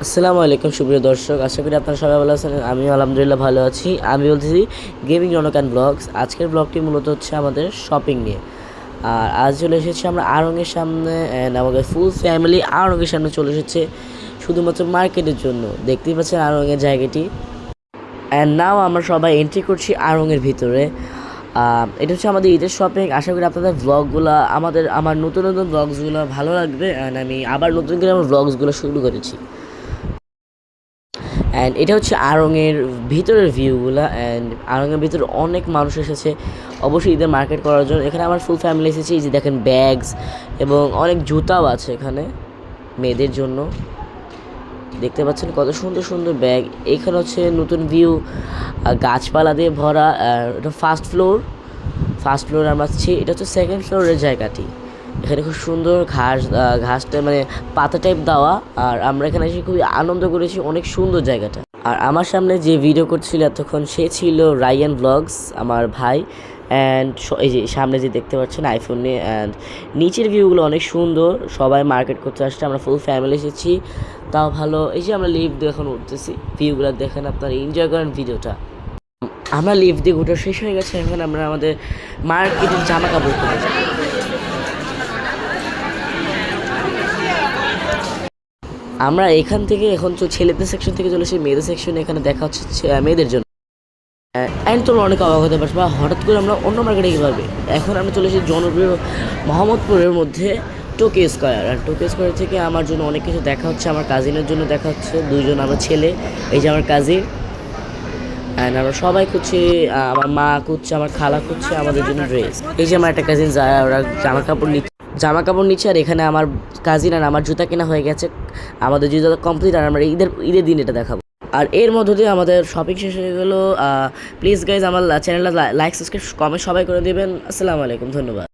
আসসালামু আলাইকুম সুপ্রিয় দর্শক, আশা করি আপনারা সবাই ভালো আছেন। আমি আলহামদুলিল্লাহ ভালো আছি। আমি বলতেছি গেমিং রনক অ্যান্ড ব্লগস। আজকের ব্লগটি মূলত হচ্ছে আমাদের শপিং নিয়ে। আর আজ চলে এসেছি আমরা আড়ংয়ের সামনে, অ্যান্ড আমাদের ফুল ফ্যামিলি আড়ংয়ের সামনে চলে এসেছে শুধুমাত্র মার্কেটের জন্য। দেখতেই পাচ্ছেন আড়ংয়ের জায়গাটি। অ্যান্ড নাও আমরা সবাই এন্ট্রি করছি আড়ংয়ের ভিতরে। এটা হচ্ছে আমাদের ঈদের শপিং। আশা করি আপনাদের ব্লগগুলো আমার নতুন নতুন ব্লগসগুলো ভালো লাগবে। অ্যান্ড আমি আবার নতুন করে আমার ব্লগসগুলো শুরু করেছি। অ্যান্ড এটা হচ্ছে আড়ংয়ের ভিতরের ভিউগুলো। অ্যান্ড আড়ংয়ের ভিতরে অনেক মানুষ এসেছে অবশ্যই ঈদের মার্কেট করার জন্য। এখানে আমার ফুল ফ্যামিলি এসেছে। এই যে দেখেন ব্যাগস এবং অনেক জুতাও আছে এখানে মেয়েদের জন্য। দেখতে পাচ্ছেন কত সুন্দর সুন্দর ব্যাগ। এখানে হচ্ছে নতুন ভিউ, গাছপালা দিয়ে ভরা। এটা ফার্স্ট ফ্লোর আমরা আছি। এটা হচ্ছে সেকেন্ড ফ্লোরের জায়গাটি। এখানে খুব সুন্দর ঘাসটা মানে পাতা টাইপ দেওয়া। আর আমরা এখানে এসে খুবই আনন্দ করেছি, অনেক সুন্দর জায়গাটা। আর আমার সামনে যে ভিডিও করছিল এতক্ষণ সে ছিল রায়ান ব্লগস, আমার ভাই। অ্যান্ড এই যে সামনে যে দেখতে পাচ্ছেন আইফোন নিয়ে। অ্যান্ড নিচের ভিউগুলো অনেক সুন্দর। সবাই মার্কেট করতে আসছে, আমরা ফুল ফ্যামিলি এসেছি, তাও ভালো। এই যে আমরা লিফট দিয়ে এখন উঠতেছি, ভিউগুলো দেখেন, আপনারা এনজয় করেন ভিডিওটা। আমরা লিফট দিয়ে ঘোরা শেষ হয়ে গেছে। এখন আমরা আমাদের মার্কেটের জামা কাপড় কিনেছি। আমরা এখান থেকে এখন ছেলেদের সেকশন থেকে চলে এসে মেয়েদের সেকশনে। এখানে দেখা হচ্ছে মেয়েদের জন্য। অ্যান্ড তোমরা অনেক অবাক হতে পারছো বা হঠাৎ করে আমরা অন্য মার্কেটে কীভাবে। এখন আমরা চলে এসেছি জনপ্রিয় মোহাম্মদপুরের মধ্যে টোকিও স্কোয়ার। আর টোকিও স্কোয়ার থেকে আমার জন্য অনেক কিছু দেখা হচ্ছে, আমার কাজিনের জন্য দেখা হচ্ছে। দুইজন আমরা ছেলে, এই যে আমার কাজিন। অ্যান্ড আমরা সবাই খুঁজছি, আমার মা খুঁজছে, আমার খালা খুঁজছে আমাদের জন্য ড্রেস। এই যে আমার একটা কাজিন যায়, ওরা জামা কাপড় নিচ্ছে। আর এখানে আমার কাজিন আর আমার জুতা কেনা হয়ে গেছে। আমাদের জুতা কমপ্লিট, আর আমরা ঈদের দিন এটা দেখাবো। আর এর মধ্য দিয়ে আমাদের শপিং শেষ হয়ে গেলো। প্লিজ গাইজ আমার চ্যানেলটা লাইক সাবস্ক্রাইব কমেন্ট সবাই করে দেবেন। আসসালামু আলাইকুম, ধন্যবাদ।